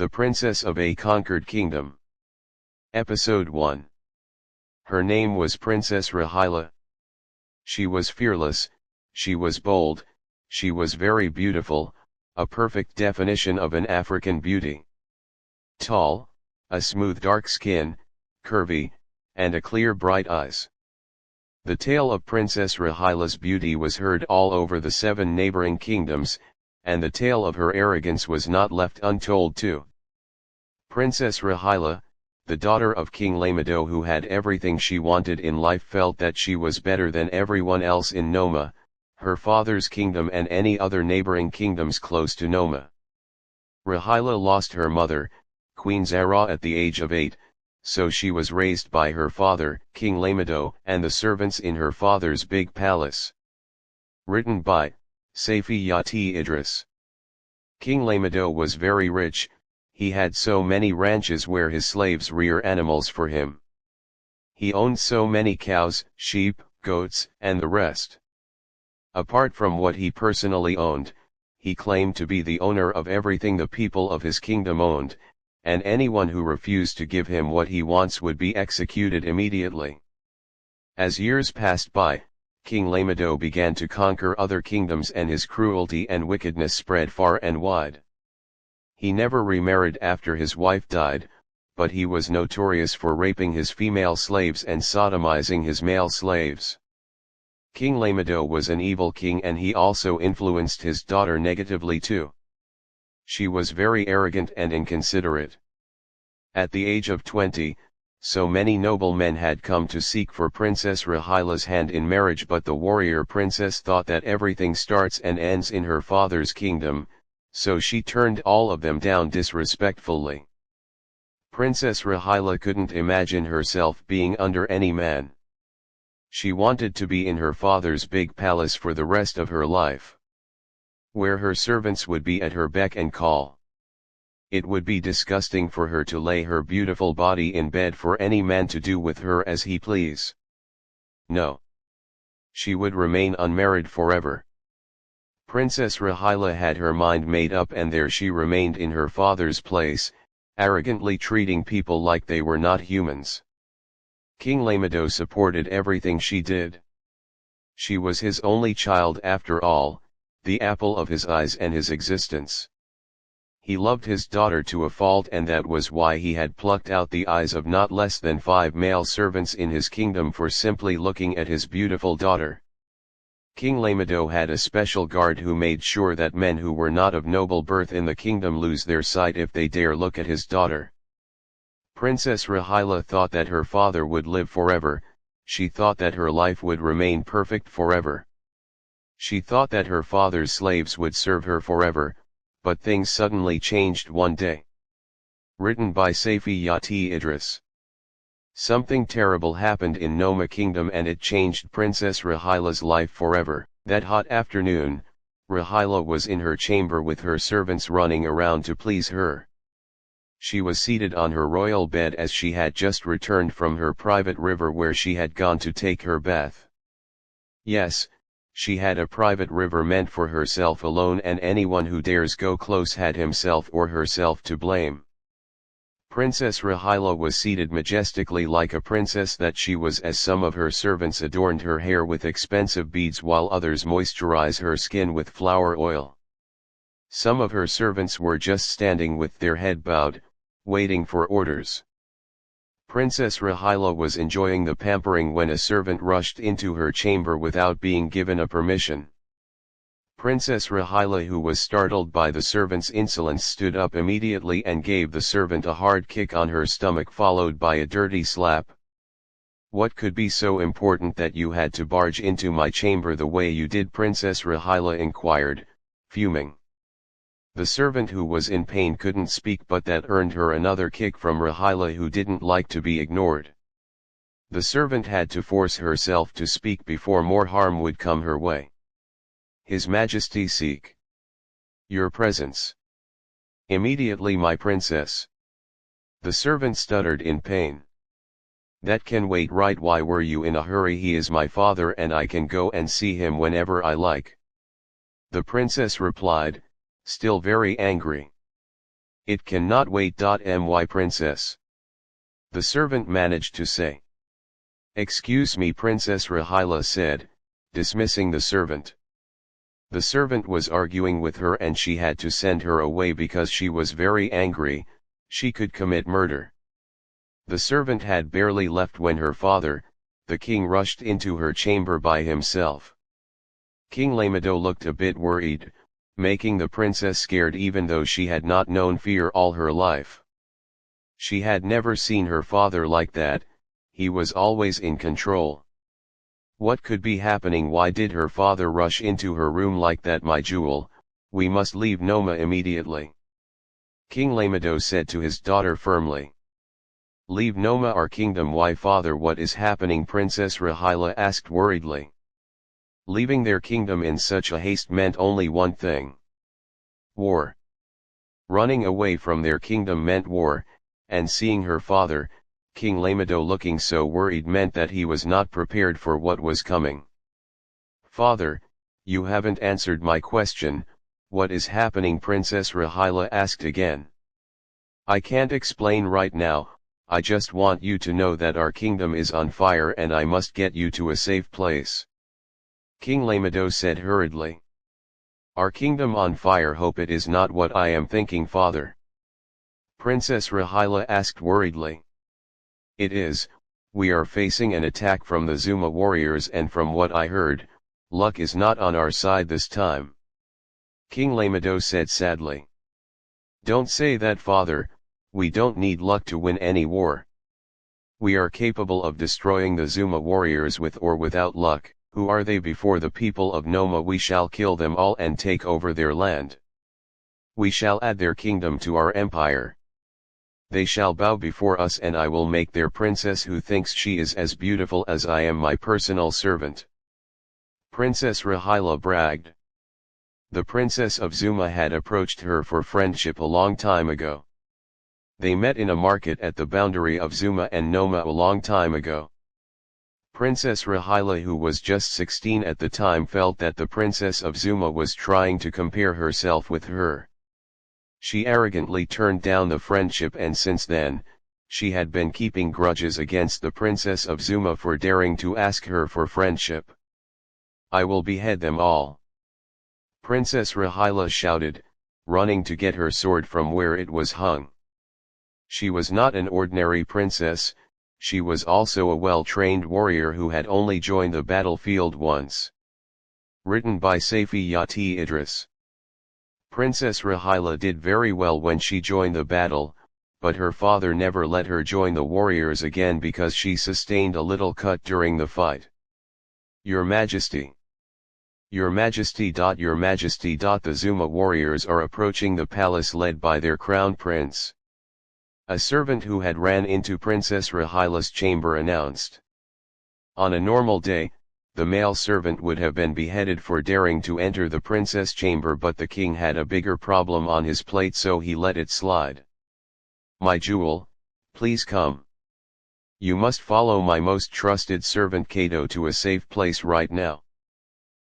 The Princess of a Conquered Kingdom. Episode 1. Her name was Princess Rahila. She was fearless, she was bold, she was very beautiful, a perfect definition of an African beauty. Tall, a smooth dark skin, curvy, and a clear bright eyes. The tale of Princess Rahila's beauty was heard all over the 7 neighboring kingdoms, and the tale of her arrogance was not left untold too. Princess Rahila, the daughter of King Lamido, who had everything she wanted in life, felt that she was better than everyone else in Noma, her father's kingdom, and any other neighboring kingdoms close to Noma. Rahila lost her mother, Queen Zara, at the age of 8, so she was raised by her father, King Lamido, and the servants in her father's big palace. Written by Safi Yati Idris. King Lamido was very rich. He had so many ranches where his slaves rear animals for him. He owned so many cows, sheep, goats, and the rest. Apart from what he personally owned, he claimed to be the owner of everything the people of his kingdom owned, and anyone who refused to give him what he wants would be executed immediately. As years passed by, King Lamido began to conquer other kingdoms, and his cruelty and wickedness spread far and wide. He never remarried after his wife died, but he was notorious for raping his female slaves and sodomizing his male slaves. King Lamido was an evil king, and he also influenced his daughter negatively too. She was very arrogant and inconsiderate. At the age of 20, so many noblemen had come to seek for Princess Rahila's hand in marriage, but the warrior princess thought that everything starts and ends in her father's kingdom, so she turned all of them down disrespectfully. Princess Rahila couldn't imagine herself being under any man. She wanted to be in her father's big palace for the rest of her life, where her servants would be at her beck and call. It would be disgusting for her to lay her beautiful body in bed for any man to do with her as he please. No. She would remain unmarried forever. Princess Rahila had her mind made up, and there she remained in her father's place, arrogantly treating people like they were not humans. King Lamido supported everything she did. She was his only child after all, the apple of his eyes and his existence. He loved his daughter to a fault, and that was why he had plucked out the eyes of not less than 5 male servants in his kingdom for simply looking at his beautiful daughter. King Lamido had a special guard who made sure that men who were not of noble birth in the kingdom lose their sight if they dare look at his daughter. Princess Rahila thought that her father would live forever. She thought that her life would remain perfect forever. She thought that her father's slaves would serve her forever, but things suddenly changed one day. Written by Safi Yati Idris. Something terrible happened in Noma Kingdom, and it changed Princess Rahila's life forever. That hot afternoon, Rahila was in her chamber with her servants running around to please her. She was seated on her royal bed as she had just returned from her private river where she had gone to take her bath. Yes, she had a private river meant for herself alone, and anyone who dares go close had himself or herself to blame. Princess Rahila was seated majestically like a princess that she was, as some of her servants adorned her hair with expensive beads while others moisturized her skin with flower oil. Some of her servants were just standing with their head bowed, waiting for orders. Princess Rahila was enjoying the pampering when a servant rushed into her chamber without being given a permission. Princess Rahila, who was startled by the servant's insolence, stood up immediately and gave the servant a hard kick on her stomach, followed by a dirty slap. "What could be so important that you had to barge into my chamber the way you did?" Princess Rahila inquired, fuming. The servant, who was in pain, couldn't speak, but that earned her another kick from Rahila, who didn't like to be ignored. The servant had to force herself to speak before more harm would come her way. "His Majesty seek your presence immediately, my princess." The servant stuttered in pain. "That can wait, right? Why were you in a hurry? He is my father and I can go and see him whenever I like," the princess replied, still very angry. It cannot wait. My princess. The servant managed to say. Excuse me, Princess Rahila said, dismissing the servant. The servant was arguing with her and she had to send her away because she was very angry. She could commit murder. The servant had barely left when her father, the king, rushed into her chamber by himself. King Lamedo looked a bit worried, making the princess scared even though she had not known fear all her life. She had never seen her father like that. He was always in control. What could be happening? Why did her father rush into her room like that? My jewel, we must leave Noma immediately. King Lamedo said to his daughter firmly. Leave Noma, our kingdom? Why, father, what is happening? Princess Rahila asked worriedly. Leaving their kingdom in such a haste meant only one thing. War. Running away from their kingdom meant war, and seeing her father, King Lamedo, looking so worried meant that he was not prepared for what was coming. Father, you haven't answered my question. What is happening? Princess Rahila asked again. I can't explain right now. I just want you to know that our kingdom is on fire and I must get you to a safe place. King Lamedo said hurriedly. Our kingdom on fire? Hope it is not what I am thinking, father. Princess Rahila asked worriedly. It is. We are facing an attack from the Zuma warriors and from what I heard, luck is not on our side this time. King Lamedo said sadly. Don't say that, father. We don't need luck to win any war. We are capable of destroying the Zuma warriors with or without luck. Who are they before the people of Noma? We shall kill them all and take over their land. We shall add their kingdom to our empire. They shall bow before us and I will make their princess, who thinks she is as beautiful as I am, my personal servant. Princess Rahila bragged. The princess of Zuma had approached her for friendship a long time ago. They met in a market at the boundary of Zuma and Noma a long time ago. Princess Rahila, who was just 16 at the time, felt that the princess of Zuma was trying to compare herself with her. She arrogantly turned down the friendship and since then, she had been keeping grudges against the princess of Zuma for daring to ask her for friendship. I will behead them all. Princess Rahila shouted, running to get her sword from where it was hung. She was not an ordinary princess, she was also a well-trained warrior who had only joined the battlefield once. Written by Safi Yati Idris. Princess Rahila did very well when she joined the battle, but her father never let her join the warriors again because she sustained a little cut during the fight. Your Majesty. Your Majesty. Your Majesty. The Zuma warriors are approaching the palace led by their crown prince. A servant who had ran into Princess Rahila's chamber announced. On a normal day, the male servant would have been beheaded for daring to enter the princess' chamber, but the king had a bigger problem on his plate, so he let it slide. My jewel, please come. You must follow my most trusted servant Kato to a safe place right now.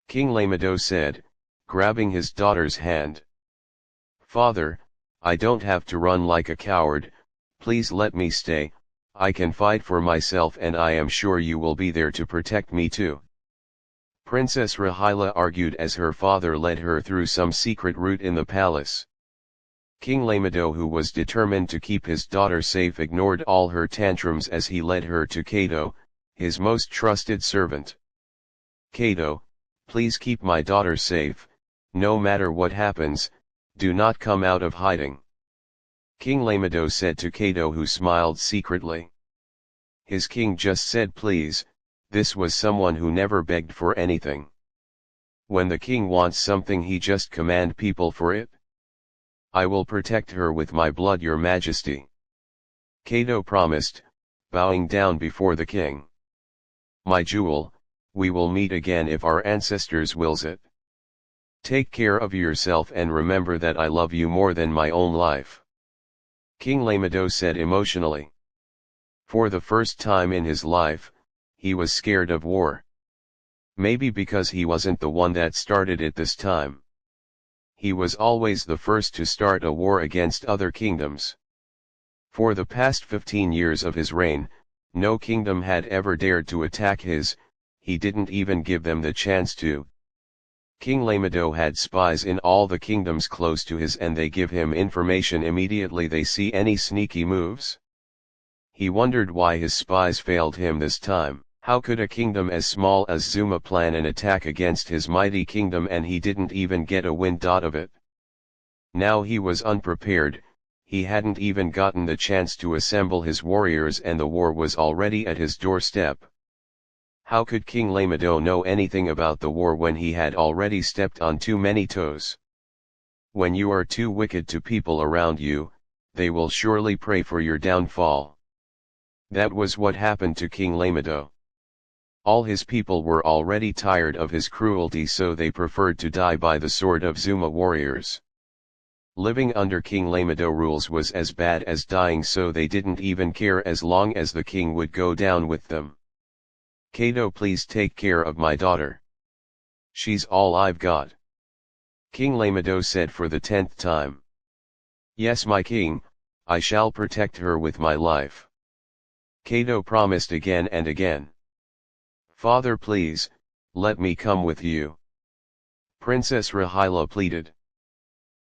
King Lamedo said, grabbing his daughter's hand. Father, I don't have to run like a coward, please let me stay, I can fight for myself and I am sure you will be there to protect me too. Princess Rahila argued as her father led her through some secret route in the palace. King Lamedo, who was determined to keep his daughter safe, ignored all her tantrums as he led her to Kato, his most trusted servant. Kato, please keep my daughter safe, no matter what happens, do not come out of hiding. King Lamedo said to Kato, who smiled secretly. His king just said please. This was someone who never begged for anything. When the king wants something, he just command people for it. I will protect her with my blood, Your Majesty. Kato promised, bowing down before the king. My jewel, we will meet again if our ancestors wills it. Take care of yourself and remember that I love you more than my own life. King Lamedo said emotionally. For the first time in his life, he was scared of war. Maybe because he wasn't the one that started it this time. He was always the first to start a war against other kingdoms. For the past 15 years of his reign, no kingdom had ever dared to attack his, he didn't even give them the chance to. King Lamido had spies in all the kingdoms close to his, and they give him information immediately they see any sneaky moves. He wondered why his spies failed him this time. How could a kingdom as small as Zuma plan an attack against his mighty kingdom and he didn't even get a wind of it? Now he was unprepared, he hadn't even gotten the chance to assemble his warriors and the war was already at his doorstep. How could King Lamido know anything about the war when he had already stepped on too many toes? When you are too wicked to people around you, they will surely pray for your downfall. That was what happened to King Lamido. All his people were already tired of his cruelty, so they preferred to die by the sword of Zuma warriors. Living under King Lamido rules was as bad as dying, so they didn't even care as long as the king would go down with them. Kato, please take care of my daughter. She's all I've got. King Lamido said for the 10th time. Yes, my king, I shall protect her with my life. Kato promised again and again. Father, please, let me come with you. Princess Rahila pleaded.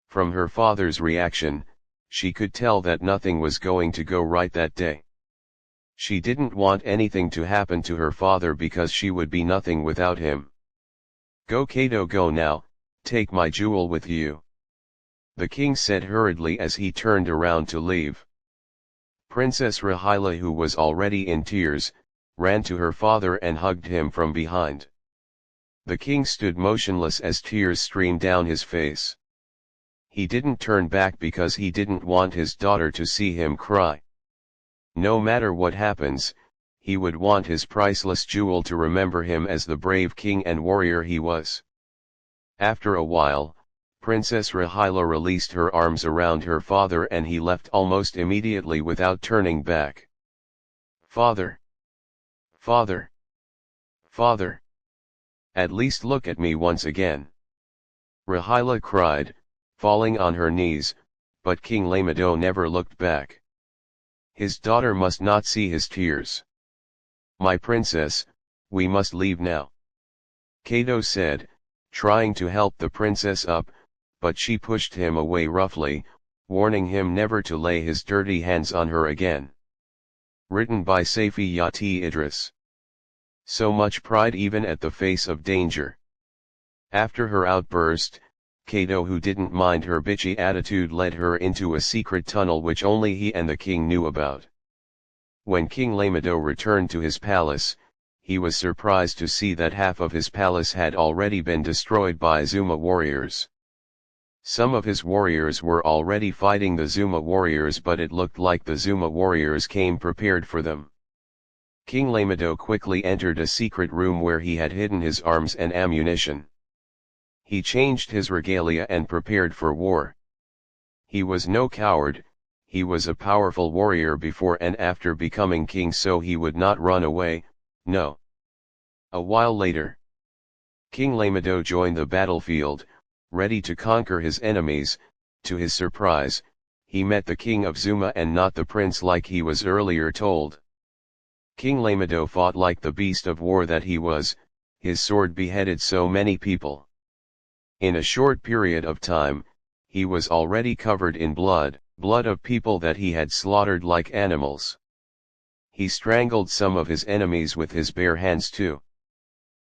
From her father's reaction, she could tell that nothing was going to go right that day. She didn't want anything to happen to her father because she would be nothing without him. Go Kato, go now, take my jewel with you. The king said hurriedly as he turned around to leave. Princess Rahila, who was already in tears, ran to her father and hugged him from behind. The king stood motionless as tears streamed down his face. He didn't turn back because he didn't want his daughter to see him cry. No matter what happens, he would want his priceless jewel to remember him as the brave king and warrior he was. After a while, Princess Rahila released her arms around her father and he left almost immediately without turning back. Father! Father! Father! At least look at me once again. Rahila cried, falling on her knees, but King Lamido never looked back. His daughter must not see his tears. My princess, we must leave now. Kato said, trying to help the princess up, but she pushed him away roughly, warning him never to lay his dirty hands on her again. Written by Safi Yati Idris. So much pride even at the face of danger. After her outburst, Kato, who didn't mind her bitchy attitude, led her into a secret tunnel which only he and the king knew about. When King Lamido returned to his palace, he was surprised to see that half of his palace had already been destroyed by Zuma warriors. Some of his warriors were already fighting the Zuma warriors, but it looked like the Zuma warriors came prepared for them. King Lamido quickly entered a secret room where he had hidden his arms and ammunition. He changed his regalia and prepared for war. He was no coward, he was a powerful warrior before and after becoming king, so he would not run away, no. A while later, King Lamido joined the battlefield, ready to conquer his enemies. To his surprise, he met the king of Zuma and not the prince like he was earlier told. King Lamido fought like the beast of war that he was, his sword beheaded so many people. In a short period of time, he was already covered in blood of people that he had slaughtered like animals. He strangled some of his enemies with his bare hands too.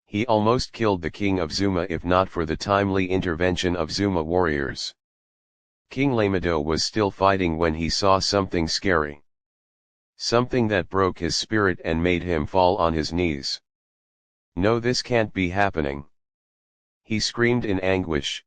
He almost killed the king of Zuma if not for the timely intervention of Zuma warriors. King Lamido was still fighting when he saw something scary. Something that broke his spirit and made him fall on his knees. No, this can't be happening. He screamed in anguish.